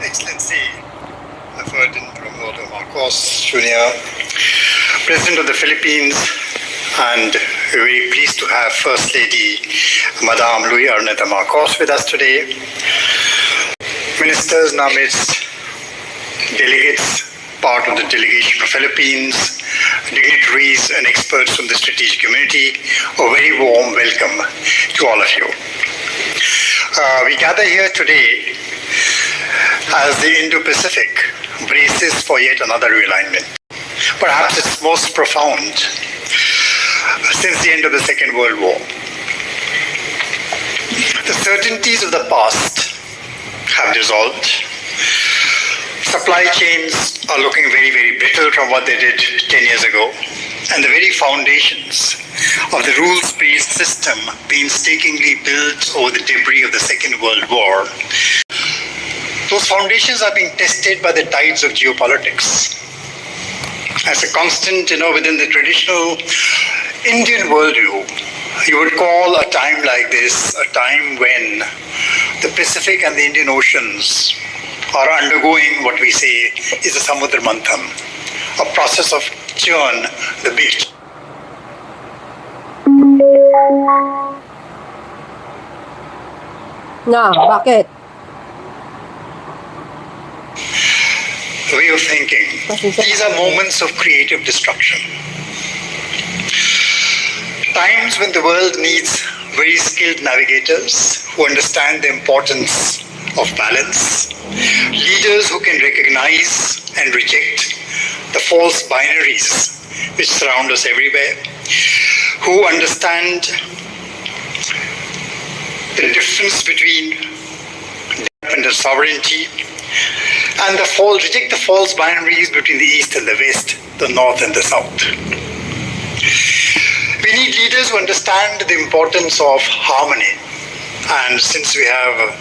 Excellency Ferdinand Marcos Jr., President of the Philippines, and we're very pleased to have First Lady Madame Luis Arneta Marcos with us today. Ministers in our midst, delegates, part of the delegation of Philippines, dignitaries and experts from the strategic community, a very warm welcome to all of you. We gather here today as the Indo-Pacific braces for yet another realignment. Perhaps its most profound since the end of the Second World War. The certainties of the past have dissolved. Supply chains are looking very, very brittle from what they did 10 years ago. And the very foundations of the rules-based system painstakingly built over the debris of the Second World War, those foundations are being tested by the tides of geopolitics. As a constant, within the traditional Indian worldview, you would call a time like this a time when the Pacific and the Indian Oceans are undergoing what we say is a Samudra Mantham, a process of churn the beach. Bakit? Way of thinking. These are moments of creative destruction. Times when the world needs very skilled navigators who understand the importance of balance, leaders who can recognize and reject the false binaries which surround us everywhere, who understand the difference between independent sovereignty and reject the false binaries between the East and the West, the North and the South. We need leaders who understand the importance of harmony. And since we have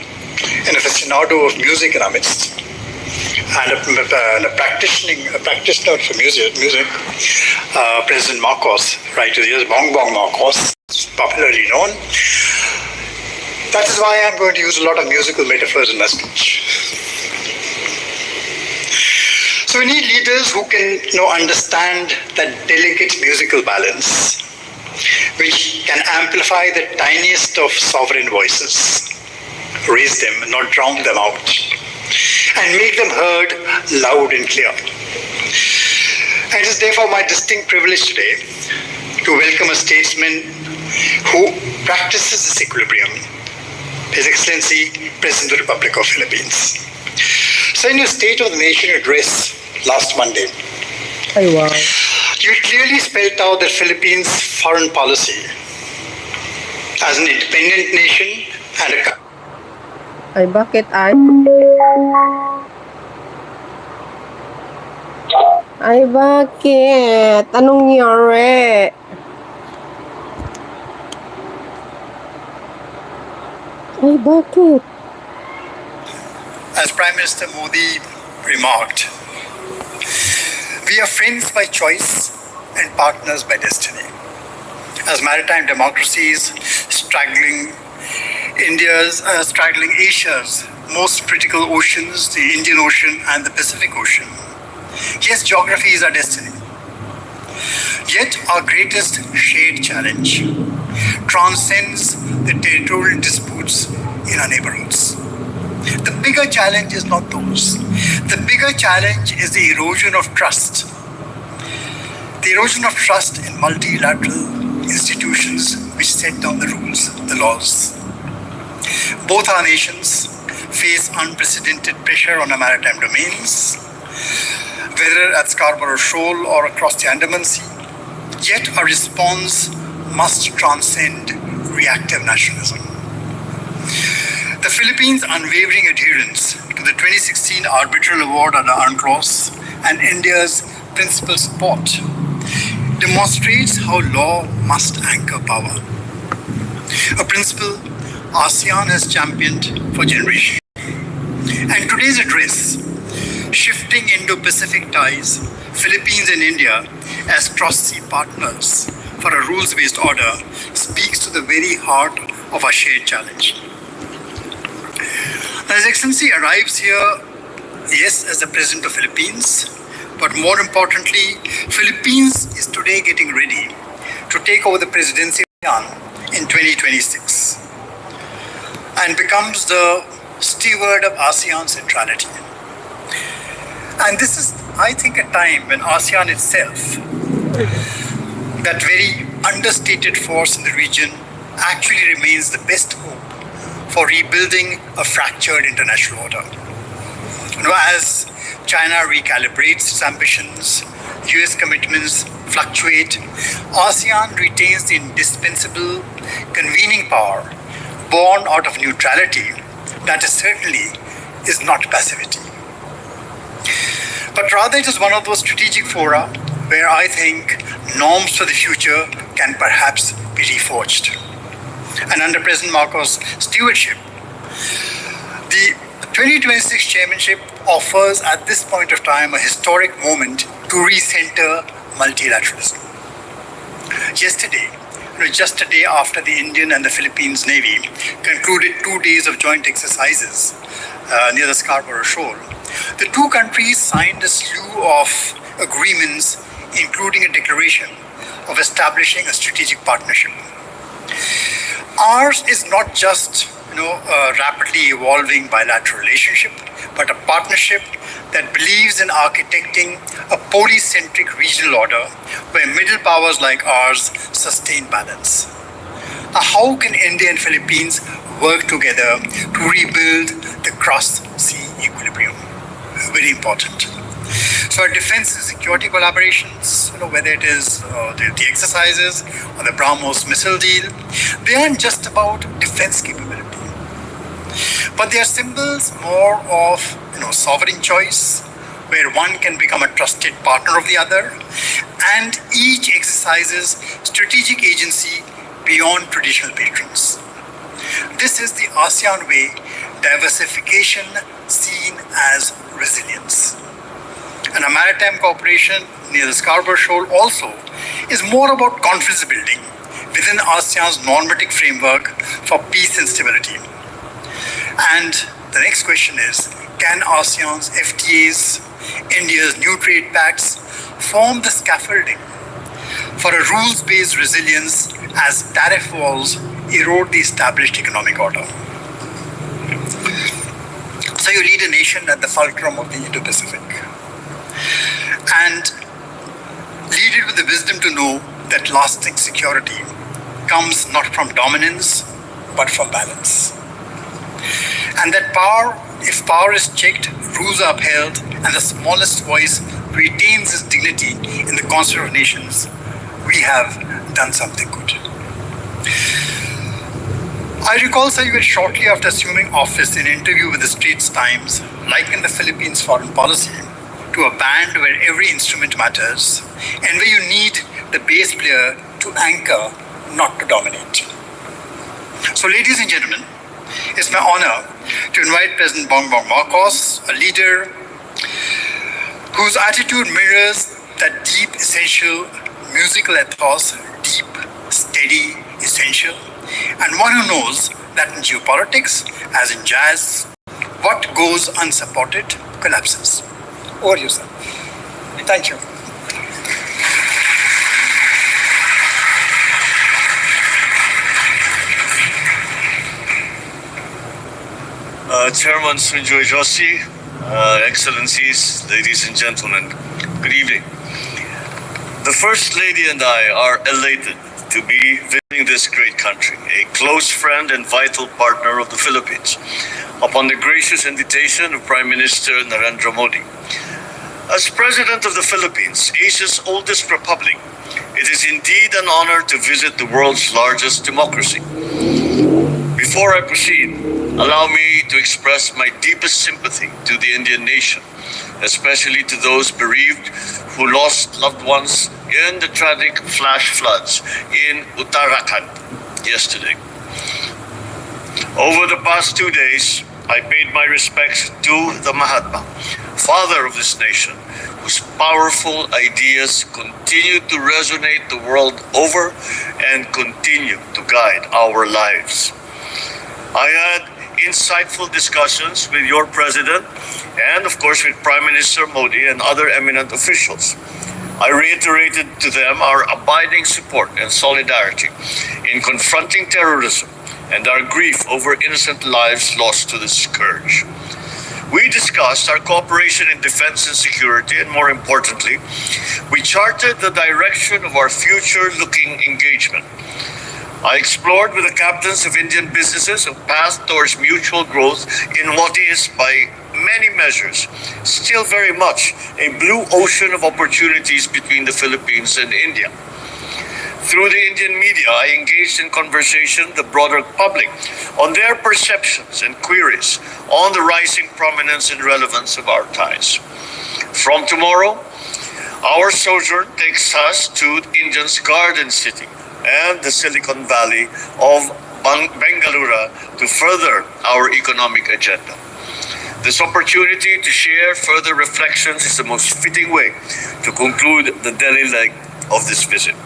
an aficionado of music in our midst, and a practitioner for music, President Marcos, right to the years, Bong Marcos, popularly known. That is why I'm going to use a lot of musical metaphors in my speech. So we need leaders who can understand that delicate musical balance, which can amplify the tiniest of sovereign voices, raise them, not drown them out, and make them heard loud and clear. And it is therefore my distinct privilege today to welcome a statesman who practices this equilibrium, His Excellency President of the Republic of Philippines. So in your State of the Nation address last Monday, you clearly spelled out the Philippines' foreign policy as an independent nation and a bakit? Anong nangyari? Bakit? As Prime Minister Modi remarked, we are friends by choice and partners by destiny. As maritime democracies straddling Asia's most critical oceans, the Indian Ocean and the Pacific Ocean. Yes, geography is our destiny. Yet our greatest shared challenge transcends the territorial disputes in our neighborhoods. The bigger challenge is not those. The bigger challenge is the erosion of trust. The erosion of trust in multilateral institutions which set down the rules, the laws. Both our nations face unprecedented pressure on our maritime domains, whether at Scarborough Shoal or across the Andaman Sea. Yet our response must transcend reactive nationalism. The Philippines' unwavering adherence to the 2016 arbitral award under UNCLOS and India's principal support demonstrates how law must anchor power. A principle ASEAN has championed for generations. And today's address, shifting Indo-Pacific ties, Philippines and India as cross-sea partners for a rules-based order, speaks to the very heart of our shared challenge. His Excellency arrives here yes, as the president of Philippines, but more importantly, Philippines is today getting ready to take over the presidency of ASEAN in 2026 and becomes the steward of ASEAN centrality. And this is, I think, a time when ASEAN itself, that very understated force in the region, actually remains the best hope for rebuilding a fractured international order. As China recalibrates its ambitions, US commitments fluctuate, ASEAN retains the indispensable convening power born out of neutrality that certainly is not passivity. But rather it is one of those strategic fora where I think norms for the future can perhaps be reforged. And under President Marcos' stewardship, the 2026 chairmanship offers at this point of time a historic moment to recenter multilateralism. Yesterday, just a day after the Indian and the Philippines Navy concluded 2 days of joint exercises near the Scarborough Shoal, the two countries signed a slew of agreements, including a declaration of establishing a strategic partnership. Ours is not just a rapidly evolving bilateral relationship, but a partnership that believes in architecting a polycentric regional order where middle powers like ours sustain balance. Now, how can India and Philippines work together to rebuild the cross-sea equilibrium? Very important. So our defense and security collaborations, whether it is the exercises or the BrahMos missile deal, they aren't just about defense capability, but they are symbols more of sovereign choice, where one can become a trusted partner of the other, and each exercises strategic agency beyond traditional patrons. This is the ASEAN way, diversification seen as resilience. And a maritime cooperation near the Scarborough Shoal also is more about confidence building within ASEAN's normative framework for peace and stability. And the next question is, can ASEAN's FTAs, India's new trade pacts, form the scaffolding for a rules-based resilience as tariff walls erode the established economic order? So you lead a nation at the fulcrum of the Indo-Pacific, and lead it with the wisdom to know that lasting security comes not from dominance, but from balance. And that power, if power is checked, rules are upheld, and the smallest voice retains its dignity in the concert of nations, we have done something good. I recall, sir, you were shortly after assuming office in an interview with the Straits Times likened the Philippines' foreign policy to a band where every instrument matters and where you need the bass player to anchor, not to dominate. So, ladies and gentlemen, it's my honor to invite President Bongbong Marcos, a leader whose attitude mirrors that deep, essential musical ethos, deep, steady, essential, and one who knows that in geopolitics, as in jazz, what goes unsupported collapses. Over to you, sir. Thank you. Chairman Sunjoy Joshi, Excellencies, ladies and gentlemen, good evening. The First Lady and I are elated to be visiting this great country, a close friend and vital partner of the Philippines, upon the gracious invitation of Prime Minister Narendra Modi. As President of the Philippines, Asia's oldest republic, it is indeed an honor to visit the world's largest democracy. Before I proceed, allow me to express my deepest sympathy to the Indian nation, especially to those bereaved who lost loved ones in the tragic flash floods in Uttarakhand yesterday. Over the past 2 days, I paid my respects to the Mahatma, father of this nation, whose powerful ideas continue to resonate the world over and continue to guide our lives. I had insightful discussions with your president and, of course, with Prime Minister Modi and other eminent officials. I reiterated to them our abiding support and solidarity in confronting terrorism and our grief over innocent lives lost to this scourge. We discussed our cooperation in defense and security, and more importantly, we charted the direction of our future-looking engagement. I explored with the captains of Indian businesses a path towards mutual growth in what is, by many measures, still very much a blue ocean of opportunities between the Philippines and India. Through the Indian media, I engaged in conversation with the broader public on their perceptions and queries on the rising prominence and relevance of our ties. From tomorrow, our sojourn takes us to India's Garden City and the Silicon Valley of Bengaluru to further our economic agenda. This opportunity to share further reflections is the most fitting way to conclude the Delhi leg of this visit.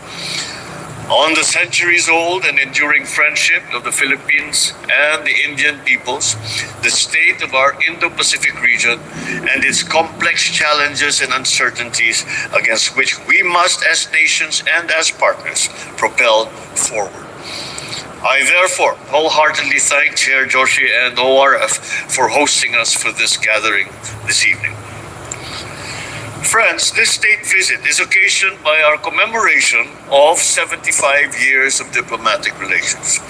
On the centuries-old and enduring friendship of the Philippines and the Indian peoples, the state of our Indo-Pacific region, and its complex challenges and uncertainties against which we must, as nations and as partners, propel forward. I therefore wholeheartedly thank Chair Joshi and ORF for hosting us for this gathering this evening. Friends, this state visit is occasioned by our commemoration of 75 years of diplomatic relations.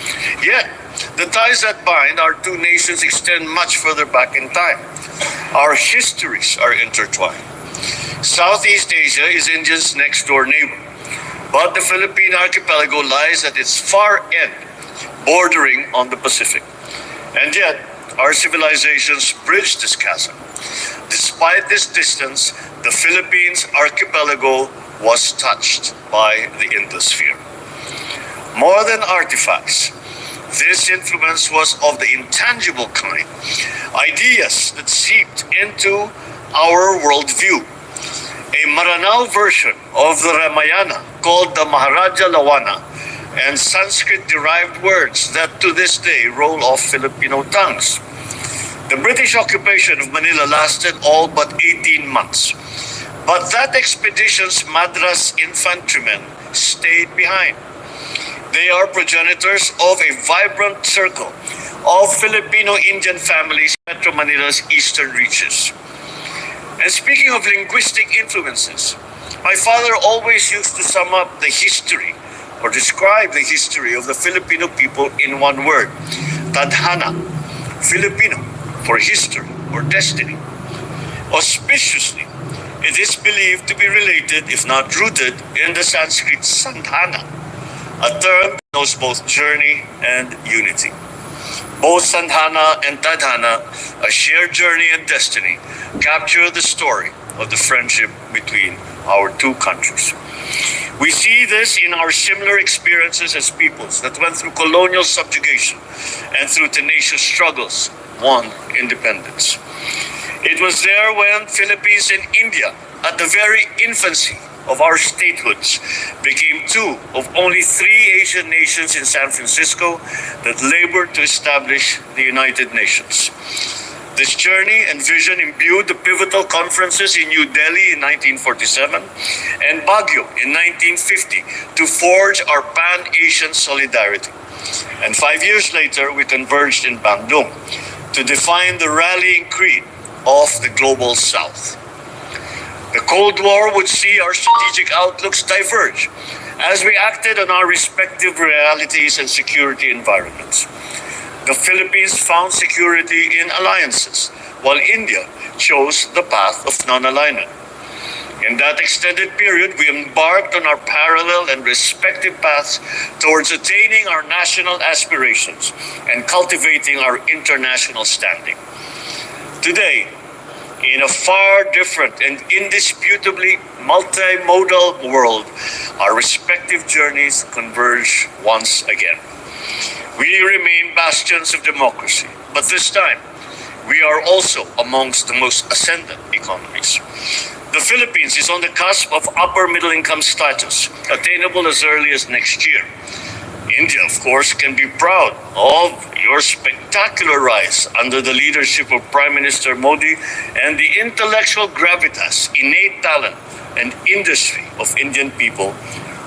Yet, the ties that bind our two nations extend much further back in time. Our histories are intertwined. Southeast Asia is India's next-door neighbor, but the Philippine archipelago lies at its far end, bordering on the Pacific. And yet, our civilizations bridge this chasm. Despite this distance, the Philippines archipelago was touched by the Indosphere. More than artifacts, this influence was of the intangible kind, ideas that seeped into our worldview. A Maranao version of the Ramayana called the Maharaja Lawana, and Sanskrit-derived words that to this day roll off Filipino tongues. The British occupation of Manila lasted all but 18 months. But that expedition's Madras infantrymen stayed behind. They are progenitors of a vibrant circle of Filipino-Indian families in Metro Manila's eastern reaches. And speaking of linguistic influences, my father always used to sum up the history or describe the history of the Filipino people in one word: Tadhana, Filipino, for history or destiny. Auspiciously, it is believed to be related, if not rooted, in the Sanskrit Sandhana, a term that knows both journey and unity. Both Sandhana and Tadhana, a shared journey and destiny, capture the story of the friendship between our two countries. We see this in our similar experiences as peoples that went through colonial subjugation and through tenacious struggles won independence. It was there when Philippines and India, at the very infancy of our statehoods, became two of only 3 Asian nations in San Francisco that labored to establish the United Nations. This journey and vision imbued the pivotal conferences in New Delhi in 1947 and Baguio in 1950 to forge our Pan-Asian solidarity. And 5 years later, we converged in Bandung to define the rallying creed of the Global South. The Cold War would see our strategic outlooks diverge as we acted on our respective realities and security environments. The Philippines found security in alliances, while India chose the path of non-alignment. In that extended period, we embarked on our parallel and respective paths towards attaining our national aspirations and cultivating our international standing. Today, in a far different and indisputably multimodal world, our respective journeys converge once again. We remain bastions of democracy, but this time, we are also amongst the most ascendant economies. The Philippines is on the cusp of upper middle income status, attainable as early as next year. India, of course, can be proud of your spectacular rise under the leadership of Prime Minister Modi and the intellectual gravitas, innate talent, and industry of Indian people,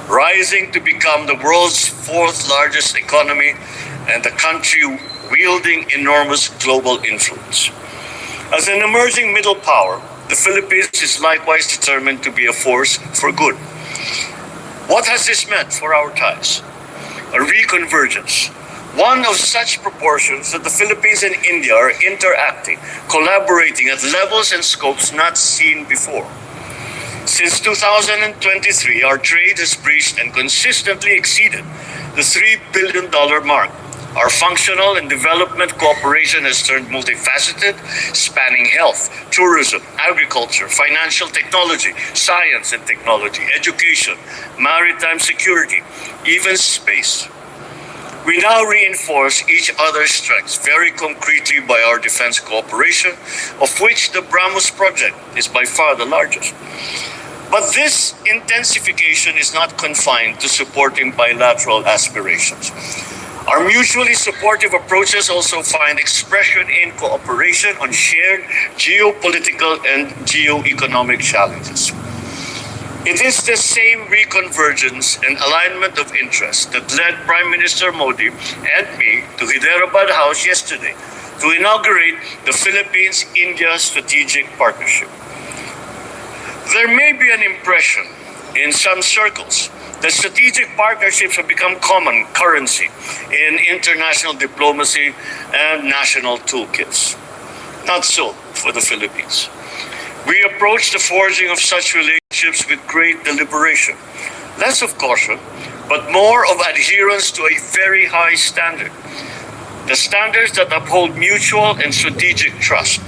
rising to become the world's fourth largest economy and the country wielding enormous global influence. As an emerging middle power, the Philippines is likewise determined to be a force for good. What has this meant for our ties? A reconvergence, one of such proportions that the Philippines and India are interacting, collaborating at levels and scopes not seen before. Since 2023, our trade has breached and consistently exceeded the $3 billion mark. Our functional and development cooperation has turned multifaceted, spanning health, tourism, agriculture, financial technology, science and technology, education, maritime security, even space. We now reinforce each other's strengths very concretely by our defense cooperation, of which the BrahMos project is by far the largest. But this intensification is not confined to supporting bilateral aspirations. Our mutually supportive approaches also find expression in cooperation on shared geopolitical and geo-economic challenges. It is the same reconvergence and alignment of interest that led Prime Minister Modi and me to Hyderabad House yesterday to inaugurate the Philippines-India Strategic Partnership. There may be an impression in some circles that strategic partnerships have become common currency in international diplomacy and national toolkits. Not so for the Philippines. We approach the forging of such relationships with great deliberation, less of caution, but more of adherence to a very high standard. The standards that uphold mutual and strategic trust,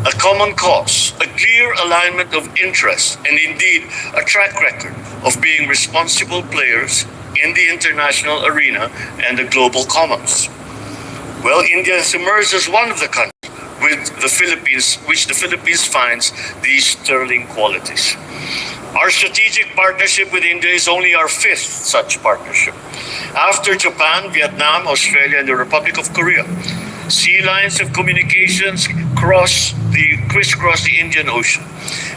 a common cause, a clear alignment of interests, and indeed a track record of being responsible players in the international arena and the global commons. Well, India has emerged as one of the countries which the Philippines finds these sterling qualities. Our strategic partnership with India is only our fifth such partnership. After Japan, Vietnam, Australia, and the Republic of Korea, sea lines of communications crisscross the Indian Ocean.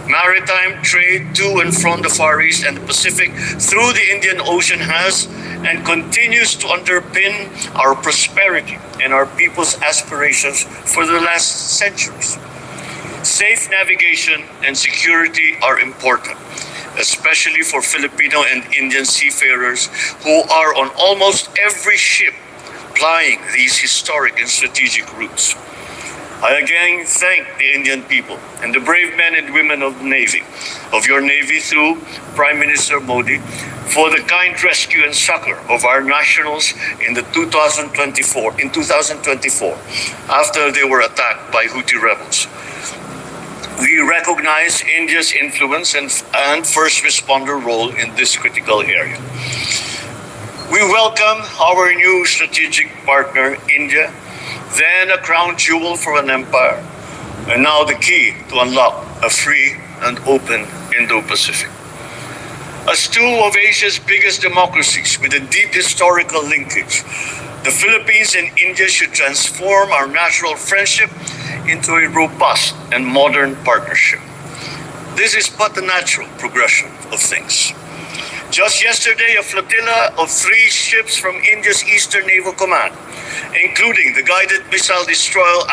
Maritime trade to and from the Far East and the Pacific through the Indian Ocean has and continues to underpin our prosperity and our people's aspirations for the last centuries. Safe navigation and security are important, especially for Filipino and Indian seafarers who are on almost every ship plying these historic and strategic routes. I again thank the Indian people and the brave men and women of your Navy through Prime Minister Modi for the kind rescue and succor of our nationals in 2024 after they were attacked by Houthi rebels. We recognize India's influence and first responder role in this critical area. We welcome our new strategic partner, India, then a crown jewel for an empire, and now the key to unlock a free and open Indo-Pacific. As two of Asia's biggest democracies with a deep historical linkage, the Philippines and India should transform our natural friendship into a robust and modern partnership. This is but the natural progression of things. Just yesterday, a flotilla of 3 ships from India's Eastern Naval Command, including the guided missile destroyer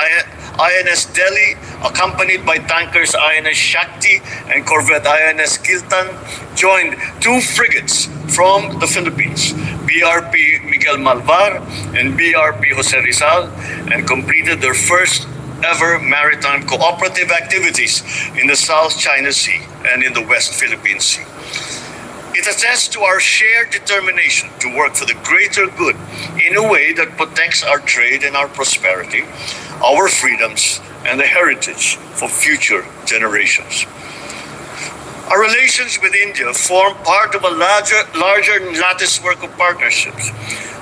INS Delhi, accompanied by tankers INS Shakti and corvette INS Kiltan, joined 2 frigates from the Philippines, BRP Miguel Malvar and BRP Jose Rizal, and completed their first ever maritime cooperative activities in the South China Sea and in the West Philippine Sea. It attests to our shared determination to work for the greater good in a way that protects our trade and our prosperity, our freedoms, and the heritage for future generations. Our relations with India form part of a larger latticework of partnerships,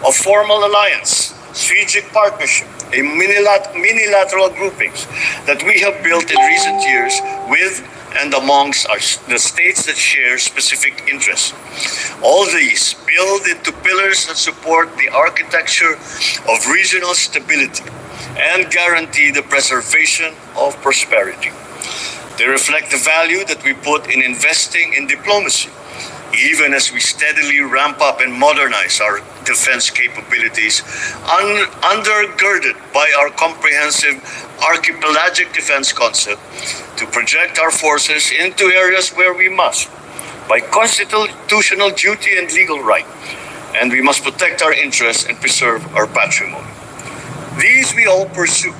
a formal alliance, strategic partnership, a minilateral groupings that we have built in recent years with and amongst the states that share specific interests. All these build into pillars that support the architecture of regional stability and guarantee the preservation of prosperity. They reflect the value that we put in investing in diplomacy, even as we steadily ramp up and modernize our defense capabilities, undergirded by our comprehensive archipelagic defense concept to project our forces into areas where we must, by constitutional duty and legal right, and we must protect our interests and preserve our patrimony. These we all pursue,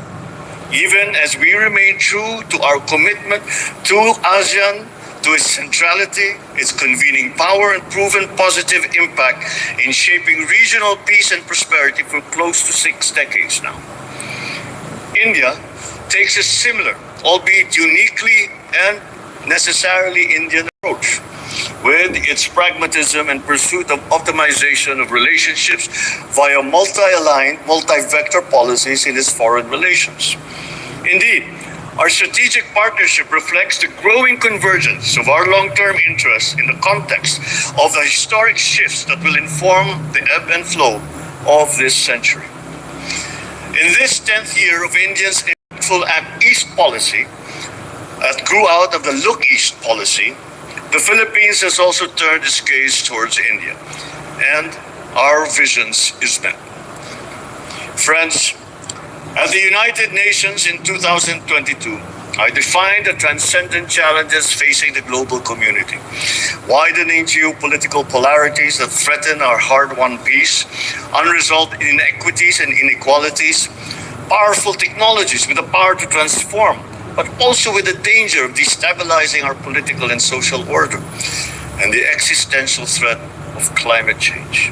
even as we remain true to our commitment to ASEAN, to its centrality, its convening power, and proven positive impact in shaping regional peace and prosperity for close to 6 decades now. India takes a similar, albeit uniquely and necessarily Indian approach, with its pragmatism and pursuit of optimization of relationships via multi-aligned, multi-vector policies in its foreign relations. Indeed, our strategic partnership reflects the growing convergence of our long-term interests in the context of the historic shifts that will inform the ebb and flow of this century. In this 10th year of India's impactful Act East policy, that grew out of the Look East policy, the Philippines has also turned its gaze towards India, and our visions is met. Friends, at the United Nations in 2022, I defined the transcendent challenges facing the global community: widening geopolitical polarities that threaten our hard-won peace, unresolved inequities and inequalities, powerful technologies with the power to transform, but also with the danger of destabilizing our political and social order, and the existential threat of climate change.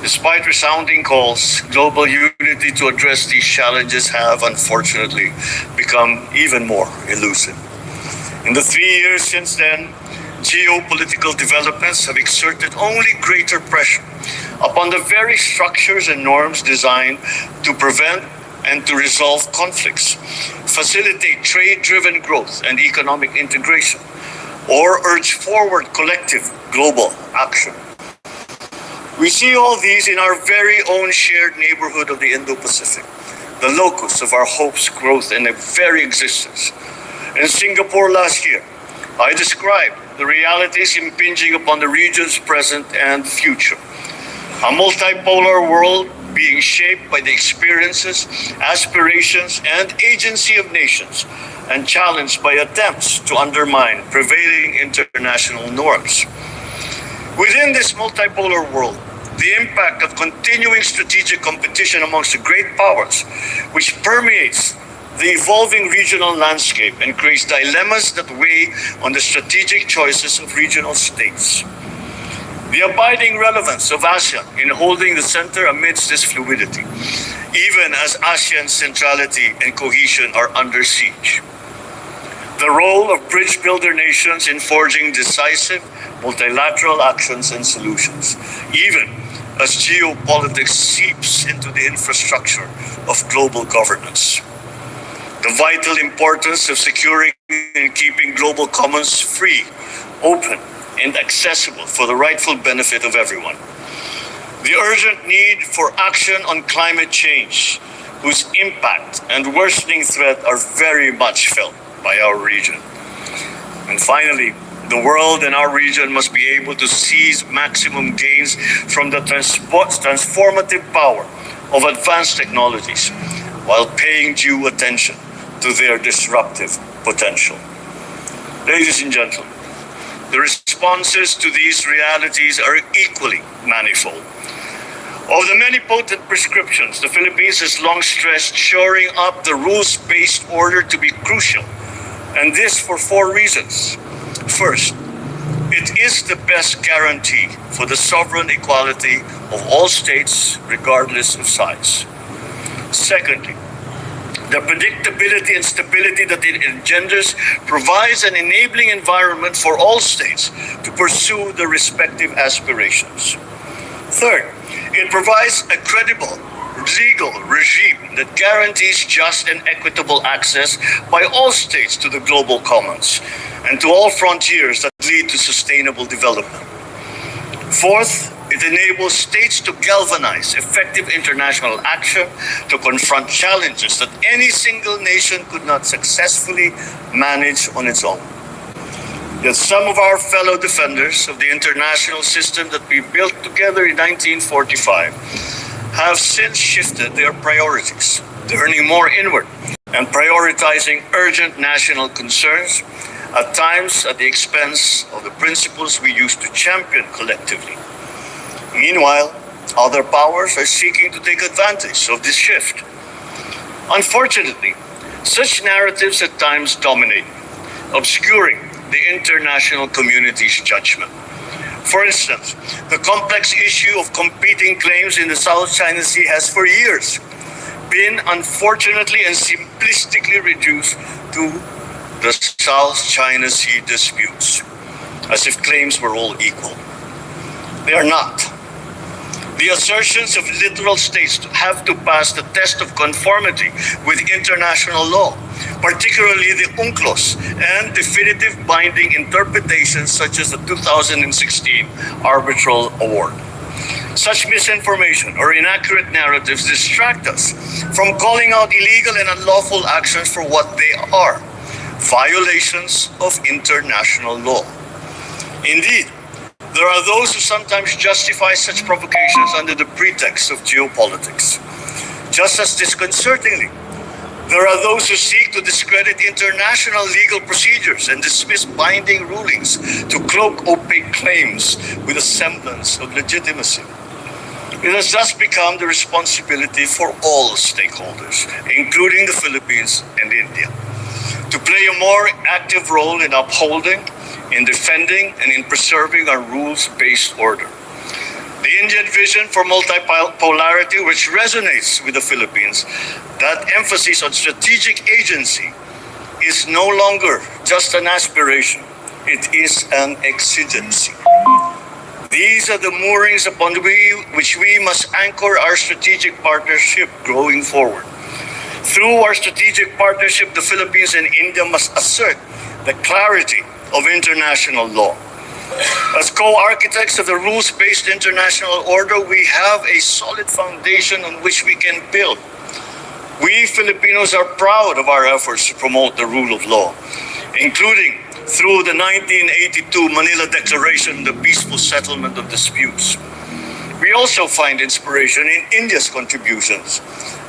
Despite resounding calls, global unity to address these challenges have, unfortunately, become even more elusive. In the 3 years since then, geopolitical developments have exerted only greater pressure upon the very structures and norms designed to prevent and to resolve conflicts, facilitate trade-driven growth and economic integration, or urge forward collective global action. We see all these in our very own shared neighborhood of the Indo-Pacific, the locus of our hopes, growth, and very existence. In Singapore last year, I described the realities impinging upon the region's present and future. A multipolar world being shaped by the experiences, aspirations, and agency of nations, and challenged by attempts to undermine prevailing international norms. Within this multipolar world, the impact of continuing strategic competition amongst the great powers, which permeates the evolving regional landscape and creates dilemmas that weigh on the strategic choices of regional states. The abiding relevance of ASEAN in holding the center amidst this fluidity, even as ASEAN's centrality and cohesion are under siege. The role of bridge builder nations in forging decisive multilateral actions and solutions, even as geopolitics seeps into the infrastructure of global governance. The vital importance of securing and keeping global commons free, open, and accessible for the rightful benefit of everyone. The urgent need for action on climate change, whose impact and worsening threat are very much felt by our region. And finally, the world and our region must be able to seize maximum gains from the transformative power of advanced technologies while paying due attention to their disruptive potential. Ladies and gentlemen, the responses to these realities are equally manifold. Of the many potent prescriptions, the Philippines has long stressed shoring up the rules-based order to be crucial, and this for 4 reasons. First, it is the best guarantee for the sovereign equality of all states, regardless of size. Secondly, the predictability and stability that it engenders provides an enabling environment for all states to pursue their respective aspirations. Third, it provides a credible legal regime that guarantees just and equitable access by all states to the global commons. and to all frontiers that lead to sustainable development. Fourth, it enables states to galvanize effective international action to confront challenges that any single nation could not successfully manage on its own. Yet some of our fellow defenders of the international system that we built together in 1945 have since shifted their priorities, turning more inward and prioritizing urgent national concerns, at times at the expense of the principles we used to champion collectively. Meanwhile, other powers are seeking to take advantage of this shift. Unfortunately, such narratives at times dominate, obscuring the international community's judgment. For instance, the complex issue of competing claims in the South China Sea has for years been unfortunately and simplistically reduced to the South China Sea disputes, as if claims were all equal. They are not. The assertions of literal states have to pass the test of conformity with international law, particularly the UNCLOS and definitive binding interpretations such as the 2016 arbitral award. Such misinformation or inaccurate narratives distract us from calling out illegal and unlawful actions for what they are, violations of international law. Indeed, there are those who sometimes justify such provocations under the pretext of geopolitics. Just as disconcertingly, there are those who seek to discredit international legal procedures and dismiss binding rulings to cloak opaque claims with a semblance of legitimacy. It has thus become the responsibility for all stakeholders, including the Philippines and India, to play a more active role in upholding, in defending, and in preserving our rules-based order. The Indian vision for multipolarity, which resonates with the Philippines, that emphasis on strategic agency, is no longer just an aspiration, it is an exigency. These are the moorings upon which we must anchor our strategic partnership going forward. Through our strategic partnership, the Philippines and India must assert the clarity of international law. As co-architects of the rules-based international order, we have a solid foundation on which we can build. We Filipinos are proud of our efforts to promote the rule of law, including through the 1982 Manila Declaration, the peaceful settlement of disputes. We also find inspiration in India's contributions,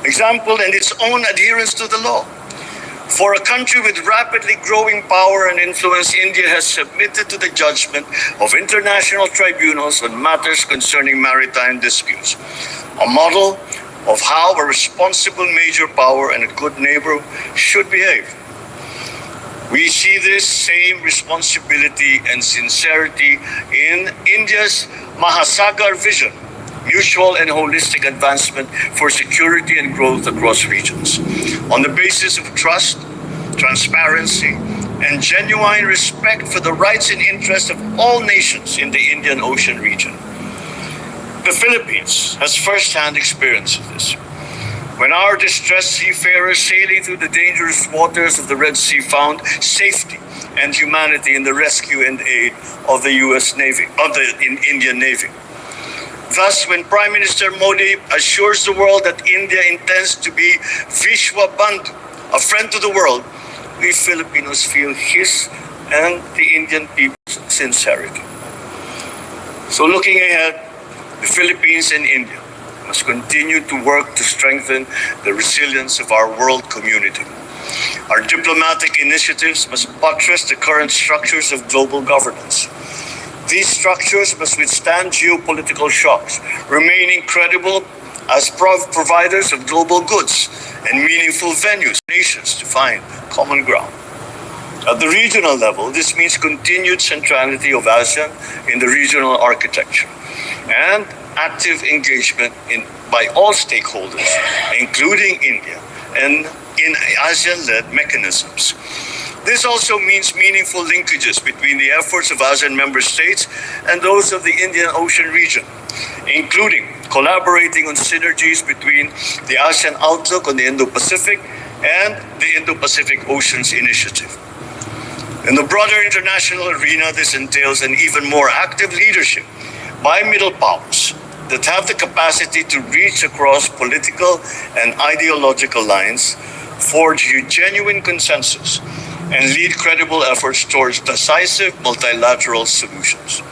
example, and its own adherence to the law. For a country with rapidly growing power and influence, India has submitted to the judgment of international tribunals on matters concerning maritime disputes, a model of how a responsible major power and a good neighbor should behave. We see this same responsibility and sincerity in India's Mahasagar vision, mutual and holistic advancement for security and growth across regions, on the basis of trust, transparency, and genuine respect for the rights and interests of all nations in the Indian Ocean region. The Philippines has first-hand experience of this. When our distressed seafarers sailing through the dangerous waters of the Red Sea found safety and humanity in the rescue and aid of the U.S. Navy, of the Indian Navy. Thus, when Prime Minister Modi assures the world that India intends to be Vishwa Bandhu, a friend to the world, we Filipinos feel his and the Indian people's sincerity. So looking ahead, the Philippines and India must continue to work to strengthen the resilience of our world community. Our diplomatic initiatives must buttress the current structures of global governance. These structures must withstand geopolitical shocks, remaining credible as providers of global goods and meaningful venues for nations to find common ground. At the regional level, this means continued centrality of ASEAN in the regional architecture and active engagement by all stakeholders, including India, and in ASEAN-led mechanisms. This also means meaningful linkages between the efforts of ASEAN member states and those of the Indian Ocean region, including collaborating on synergies between the ASEAN Outlook on the Indo-Pacific and the Indo-Pacific Oceans Initiative. In the broader international arena, this entails an even more active leadership by middle powers that have the capacity to reach across political and ideological lines, forge genuine consensus, and lead credible efforts towards decisive multilateral solutions.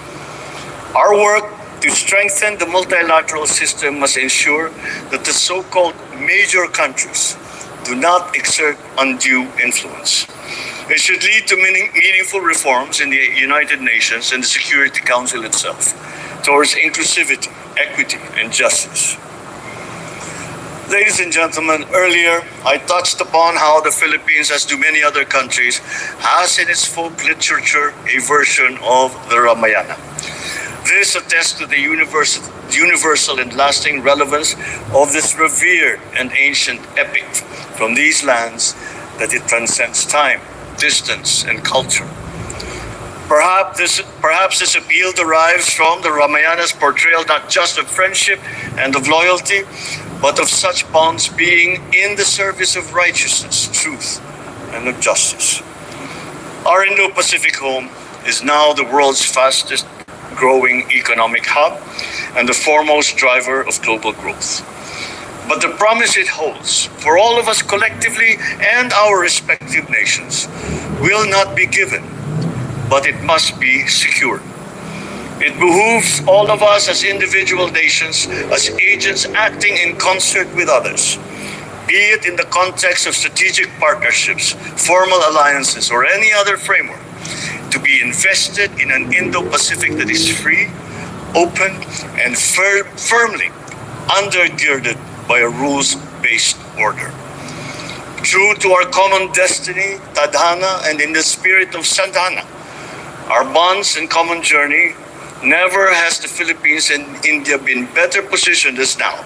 Our work to strengthen the multilateral system must ensure that the so-called major countries do not exert undue influence. It should lead to meaningful reforms in the United Nations and the Security Council itself towards inclusivity, equity, and justice. Ladies and gentlemen, earlier I touched upon how the Philippines, as do many other countries, has in its folk literature a version of the Ramayana. This attests to the universal and lasting relevance of this revered and ancient epic from these lands, that it transcends time, distance, and culture. Perhaps this appeal derives from the Ramayana's portrayal not just of friendship and of loyalty, but of such bonds being in the service of righteousness, truth, and of justice. Our Indo-Pacific home is now the world's fastest growing economic hub and the foremost driver of global growth. But the promise it holds for all of us collectively and our respective nations will not be given, but it must be secured. It behooves all of us as individual nations, as agents acting in concert with others, be it in the context of strategic partnerships, formal alliances, or any other framework, to be invested in an Indo-Pacific that is free, open, and firmly undergirded by a rules-based order. True to our common destiny, Tadhana, and in the spirit of Sadhana, our bonds and common journey, never has the Philippines and India been better positioned as now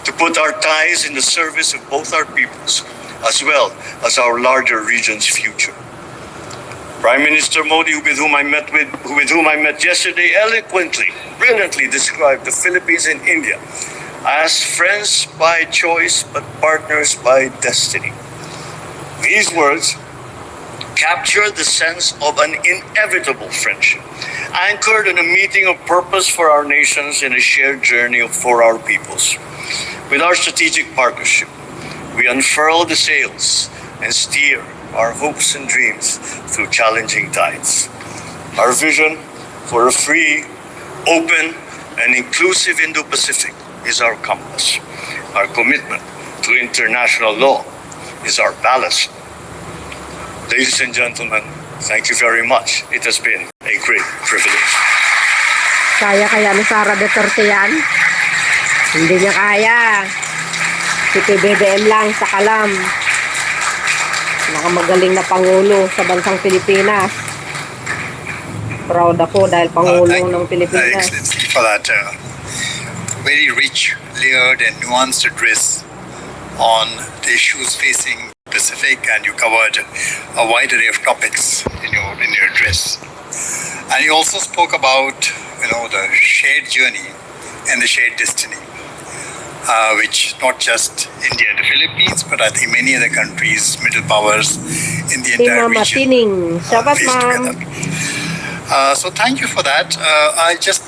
to put our ties in the service of both our peoples, as well as our larger region's future. Prime Minister Modi, with whom I met yesterday, eloquently, brilliantly described the Philippines and India as friends by choice but partners by destiny. These words capture the sense of an inevitable friendship, anchored in a meeting of purpose for our nations and a shared journey for our peoples. With our strategic partnership, we unfurl the sails and steer our hopes and dreams through challenging tides. Our vision for a free, open, and inclusive Indo-Pacific is our compass. Our commitment to international law is our ballast. Ladies and gentlemen, thank you very much. It has been a great privilege. Kaya ni Sara Duterte yan? Hindi niya kaya. Si PBBM lang sa kalam. Nakamagaling na Pangulo sa bansang Pilipinas. Proud ako dahil Pangulo ng Pilipinas. Excellency, for that very rich, layered, and nuanced address on the issues facing Pacific, and you covered a wide array of topics in your address. And you also spoke about the shared journey and the shared destiny, which not just India and the Philippines, but I think many other countries, middle powers in the entire region face together. So thank you for that. I just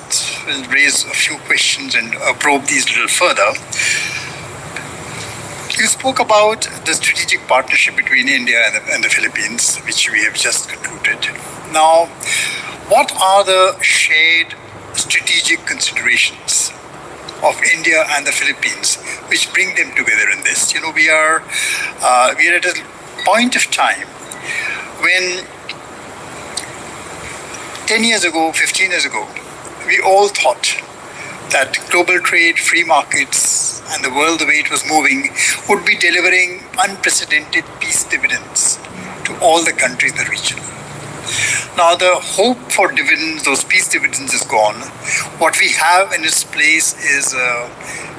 will raise a few questions and probe these a little further. You spoke about the strategic partnership between India and the Philippines, which we have just concluded. Now, what are the shared strategic considerations of India and the Philippines which bring them together in this? We are at a point of time when 10 years ago, 15 years ago, we all thought that global trade, free markets, and the world the way it was moving would be delivering unprecedented peace dividends to all the countries in the region. Now the hope for dividends, those peace dividends, is gone. What we have in its place is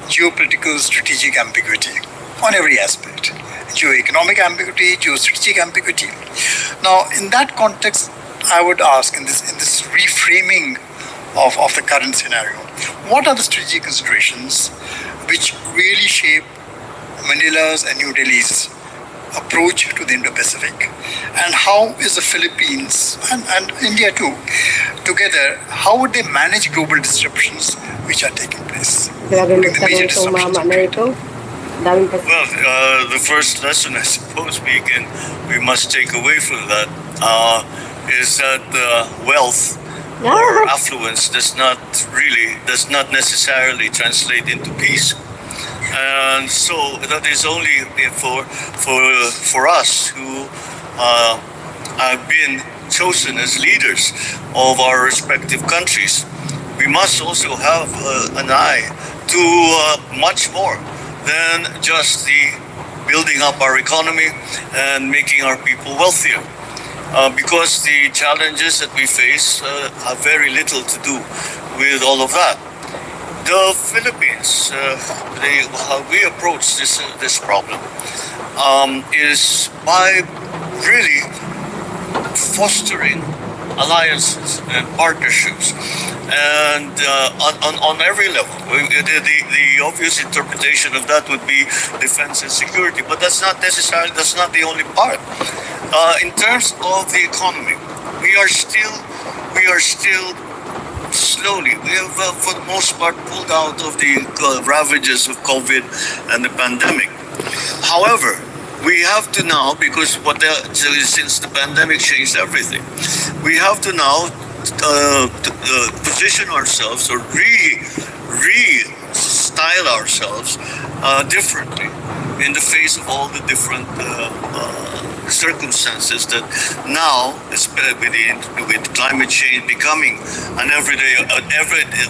geopolitical strategic ambiguity on every aspect. Geoeconomic ambiguity, geostrategic ambiguity. Now in that context, I would ask, in this reframing of the current scenario, what are the strategic considerations which really shape Manila's and New Delhi's approach to the Indo-Pacific, and how is the Philippines and India too, together, how would they manage global disruptions which are taking place? Grabe The major magtanong itong disruptions mama of na trade. ito. Daming pas... Well, the first lesson, I suppose, we must take away from that is that wealth or affluence does not necessarily translate into peace. And so that is only for us who have been chosen as leaders of our respective countries. We must also have an eye to much more than just the building up our economy and making our people wealthier. Because the challenges that we face have very little to do with all of that. The Philippines, how we approach this problem is by really fostering alliances and partnerships, and on every level. The obvious interpretation of that would be defense and security, but that's not the only part. In terms of the economy, we are still slowly. We have, for the most part, pulled out of the ravages of COVID and the pandemic. However, we have to now, because since the pandemic changed everything, we have to now position ourselves or re-style ourselves differently in the face of all the different circumstances that now, with climate change becoming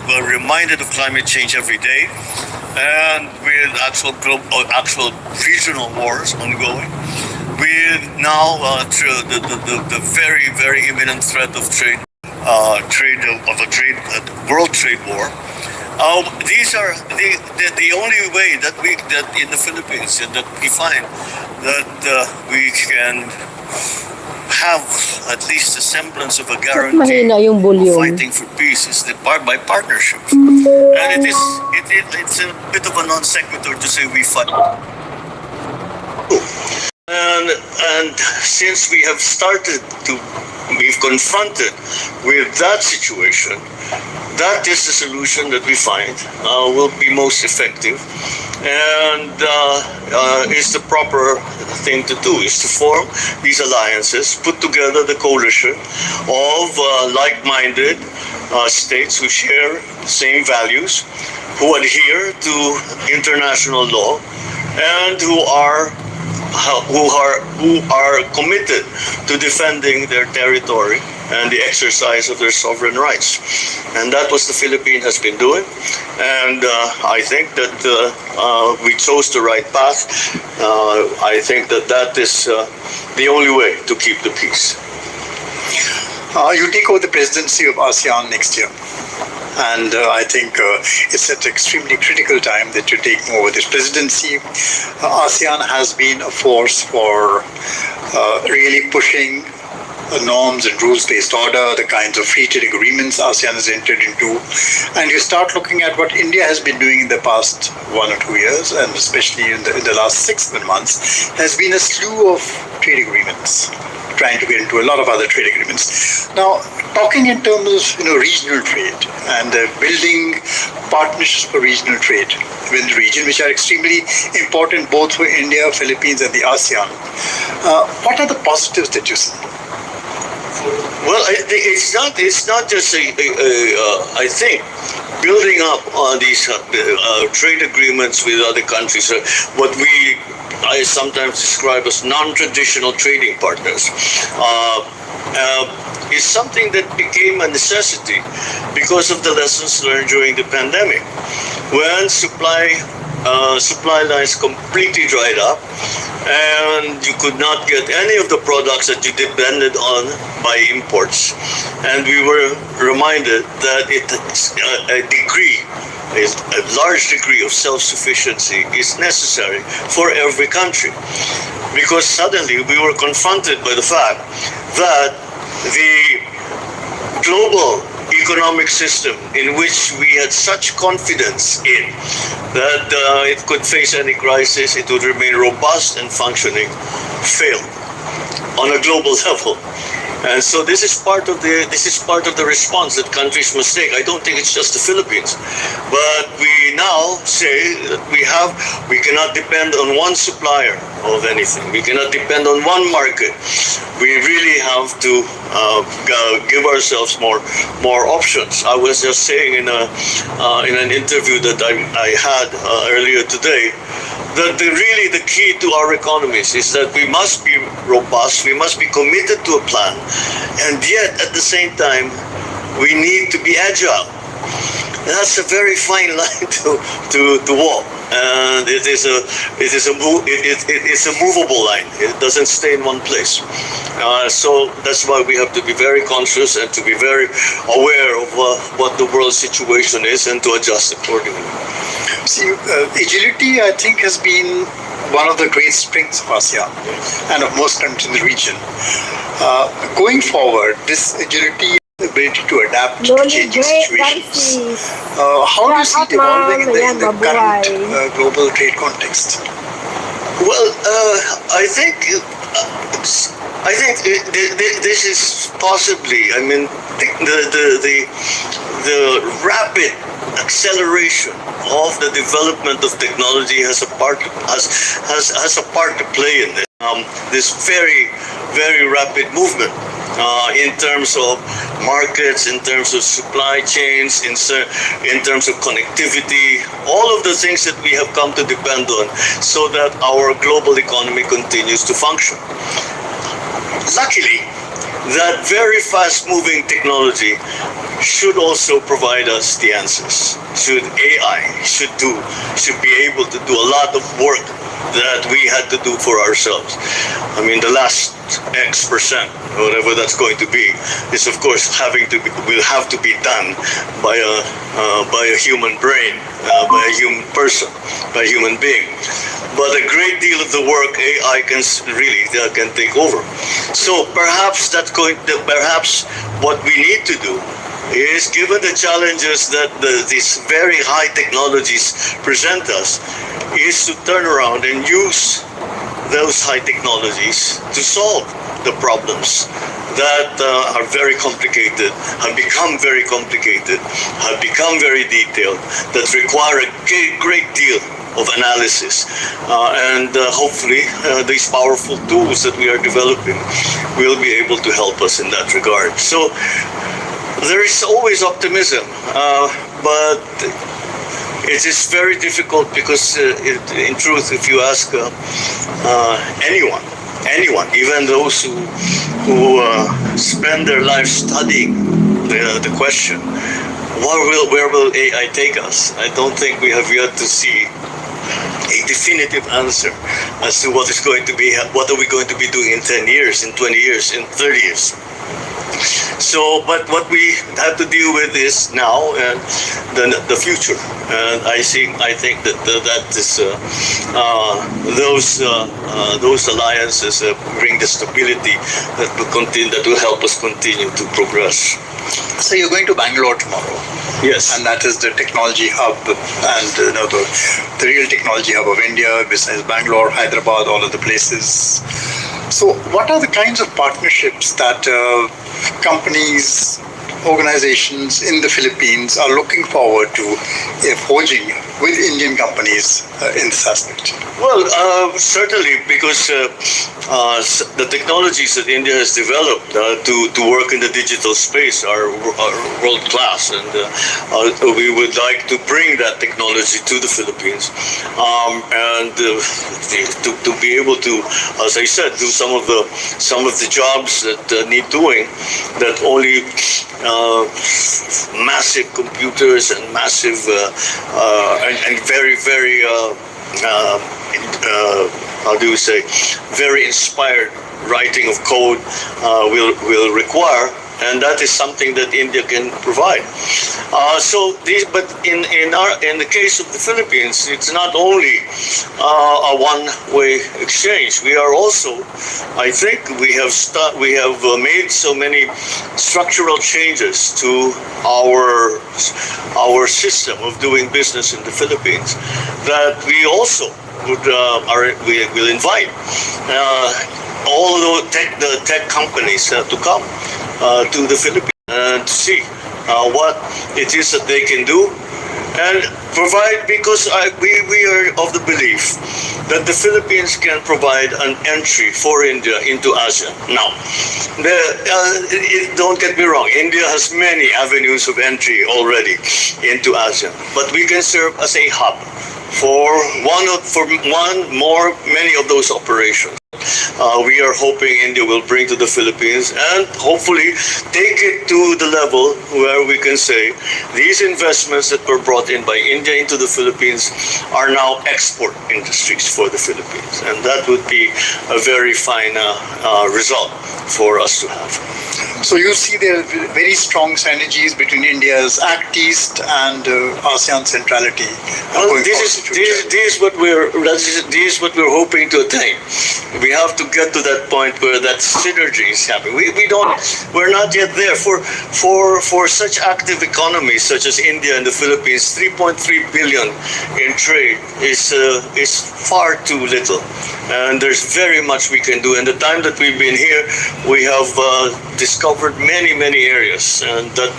we're reminded of climate change every day, and with actual regional wars ongoing, with now the very, very imminent threat of world trade war. These are the only way that in the Philippines that we find that we can have at least a semblance of a guarantee mahina yung of volume. fighting for peace is by partnerships. And it's a bit of a non sequitur to say we fight. And since we've confronted with that situation, that is the solution that we find will be most effective, and is the proper thing to do, is to form these alliances, put together the coalition of like-minded states who share the same values, who adhere to international law, and who are committed to defending their territory and the exercise of their sovereign rights. And that was the Philippines has been doing. And I think that we chose the right path. I think that is the only way to keep the peace. You take over the presidency of ASEAN next year. And I think it's at an extremely critical time that you're taking over this presidency. ASEAN has been a force for really pushing norms and rules-based order, the kinds of free trade agreements ASEAN has entered into. And you start looking at what India has been doing in the past 1 or 2 years, and especially in the last 6 months, has been a slew of trade agreements, trying to get into a lot of other trade agreements. Now, talking in terms of regional trade and building partnerships for regional trade within the region, which are extremely important both for India, Philippines, and the ASEAN. What are the positives that you see? Well, it's not just I think building up on these trade agreements with other countries, what I sometimes describe as non-traditional trading partners, is something that became a necessity because of the lessons learned during the pandemic, when supply lines completely dried up, and you could not get any of the products that you depended on by imports. And we were reminded that a large degree of self-sufficiency is necessary for every country, because suddenly we were confronted by the fact that the global economic system in which we had such confidence in that it could face any crisis, it would remain robust and functioning, fail on a global level. And so this is part of the response that countries must take. I don't think it's just the Philippines, but we now say that we cannot depend on one supplier of anything. We cannot depend on one market. We really have to give ourselves more options. I was just saying in an interview that I had earlier today, that really the key to our economies is that we must be robust, we must be committed to a plan, and yet at the same time we need to be agile. That's a very fine line to walk, and it's a movable line. It doesn't stay in one place. So that's why we have to be very conscious and to be very aware of what the world situation is and to adjust accordingly. See, agility, I think, has been one of the great strengths of ASEAN and of most countries in the region. Going forward, this agility, ability to adapt to changing situations, how do you see it evolving in the current global trade context? Well, I think this is possibly. I mean, the rapid acceleration of the development of technology has a part to play in this. This very rapid movement in terms of markets, in terms of supply chains, in terms of connectivity, all of the things that we have come to depend on, so that our global economy continues to function. Luckily, that very fast-moving technology should also provide us the answers. AI should be able to do a lot of work that we had to do for ourselves. I mean, the last X%, whatever that's going to be, is of course will have to be done by a human brain, by a human person, by a human being. But a great deal of the work AI can take over. So perhaps what we need to do is, given the challenges that these very high technologies present us, is to turn around and use those high technologies to solve the problems that are very complicated, have become very complicated, have become very detailed, that require a great deal of analysis. And hopefully these powerful tools that we are developing will be able to help us in that regard. So there is always optimism, but it is very difficult because, in truth, if you ask anyone, even those who spend their life studying the question, where will AI take us? I don't think we have yet to see a definitive answer as to what are we going to be doing in 10 years, in 20 years, in 30 years. So, but what we have to deal with is now and the future, and I think that is those alliances bring the stability that will help us continue to progress. So you're going to Bangalore tomorrow. Yes, and that is the technology hub, and the real technology hub of India. Besides Bangalore, Hyderabad, all of the places. So, what are the kinds of partnerships that companies, organizations in the Philippines are looking forward to forging with Indian companies in this aspect? Well, certainly, because the technologies that India has developed to work in the digital space are world class, and we would like to bring that technology to the Philippines, and to be able to, as I said, do some of the jobs that need doing, that only massive computers and massive and very how do you say, very inspired writing of code will require, and that is something that India can provide. But in the case of the Philippines, it's not only a one-way exchange. We are also, I think, we have made so many structural changes to our system of doing business in the Philippines that we also we will invite all the tech companies to come to the Philippines and to see what it is that they can do and provide, because we are of the belief that the Philippines can provide an entry for India into ASEAN. Now, don't get me wrong, India has many avenues of entry already into ASEAN, but we can serve as a hub for many of those operations. We are hoping India will bring to the Philippines and hopefully take it to the level where we can say these investments that were brought in by India into the Philippines are now export industries for the Philippines. And that would be a very fine result for us to have. So you see there are very strong synergies between India's Act East and ASEAN centrality. Well, this is what we're hoping to attain. We have to get to that point where that synergy is happening. We're not yet there. For such active economies such as India and the Philippines, 3.3 billion in trade is far too little, and there's very much we can do. In the time that we've been here, we have discovered many areas, and that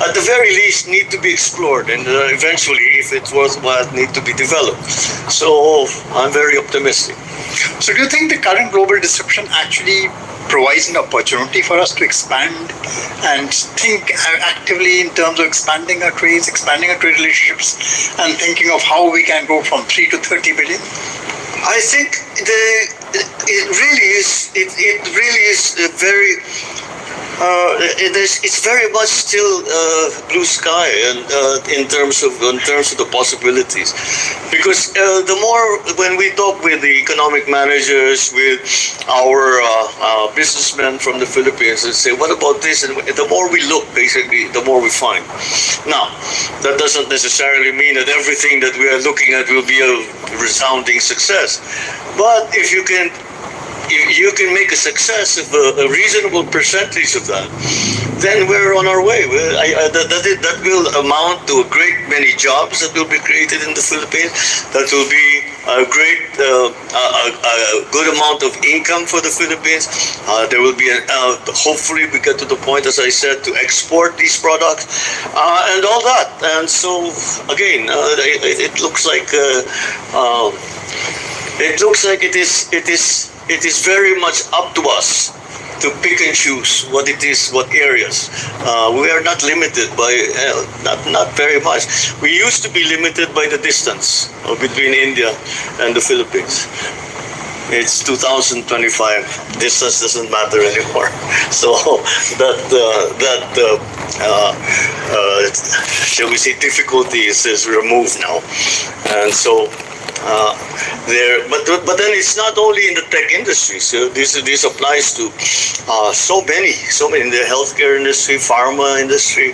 at the very least need to be explored, and eventually, if it's worthwhile, need to be developed. So I'm very optimistic. So do you think the current global disruption actually provides an opportunity for us to expand and think actively in terms of expanding our trades, expanding our trade relationships, and thinking of how we can go from 3 to 30 billion? I think it really is a very. It's very much still blue sky, and in terms of the possibilities, because the more when we talk with the economic managers, with our businessmen from the Philippines, and say, what about this? And the more we look, basically, the more we find. Now, that doesn't necessarily mean that everything that we are looking at will be a resounding success, but if you can make a success of a reasonable percentage of that, then we're on our way. That will amount to a great many jobs that will be created in the Philippines. That will be a great, a good amount of income for the Philippines. There will be, hopefully we get to the point, as I said, to export these products and all that. And so, again, it looks like it is very much up to us to pick and choose what areas. We are not limited by, not very much. We used to be limited by the distance between India and the Philippines. It's 2025. Distance doesn't matter anymore. So shall we say, difficulty is removed now, and so. But then it's not only in the tech industry. So this applies to so many in the healthcare industry, pharma industry.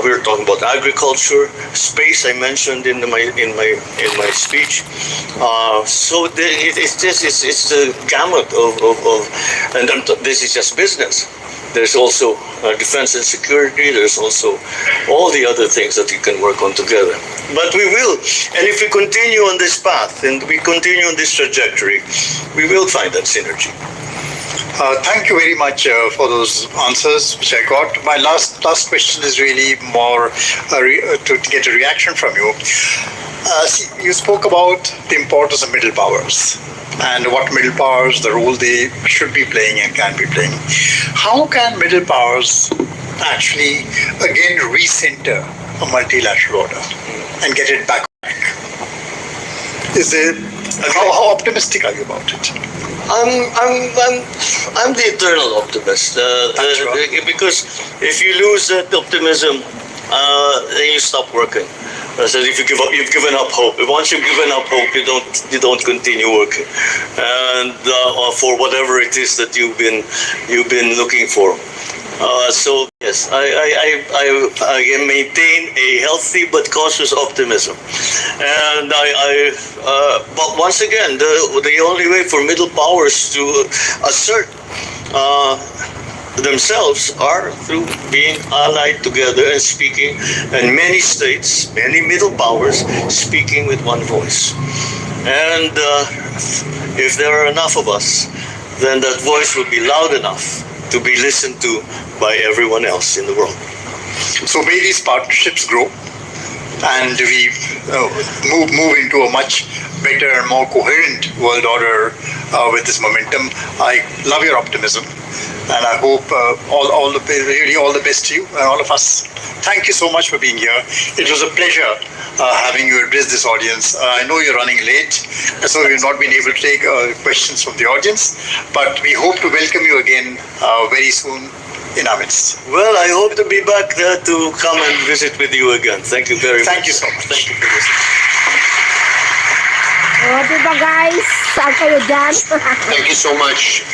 We're talking about agriculture, space. I mentioned in my speech. So it's the gamut of and this is just business. There's also defense and security. There's also all the other things that we can work on together. But we will, and if we continue on this path and we continue on this trajectory, we will find that synergy. Thank you very much for those answers which I got. My last question is really more to get a reaction from you. You spoke about the importance of middle powers and what middle powers, the role they should be playing and can be playing. How can middle powers actually again recenter a multilateral order and get it back? How optimistic are you about it? I'm the eternal optimist. Because if you lose that optimism, then you stop working. So if you give up, you've given up hope. Once you've given up hope, you don't continue working, and for whatever it is that you've been looking for. So yes, I maintain a healthy but cautious optimism, and but once again, the only way for middle powers to assert themselves are through being allied together and speaking, and many states, many middle powers speaking with one voice. And if there are enough of us, then that voice will be loud enough to be listened to by everyone else in the world. So may these partnerships grow and we move into a much better and more coherent world order with this momentum. I love your optimism, and I hope all the best to you and all of us. Thank you so much for being here. It was a pleasure having you address this audience. I know you're running late, so we've not been able to take questions from the audience, but we hope to welcome you again very soon in our midst. Well, I hope to be back there to come and visit with you again. Thank you very much. Thank you so much. Thank you for listening. O, diba guys? Saan kayo dyan? Thank you so much,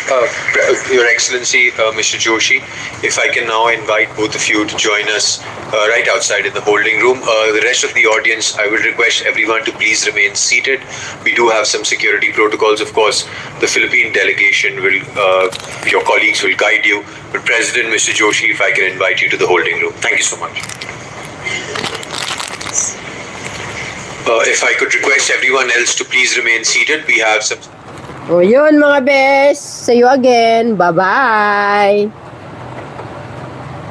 Your Excellency, Mr. Joshi. If I can now invite both of you to join us right outside in the holding room. The rest of the audience, I will request everyone to please remain seated. We do have some security protocols. Of course, the Philippine delegation will, your colleagues will guide you. But President, Mr. Joshi, if I can invite you to the holding room. Thank you so much. If I could request everyone else to please remain seated, we have some... O yun mga bes. See you again. Bye-bye.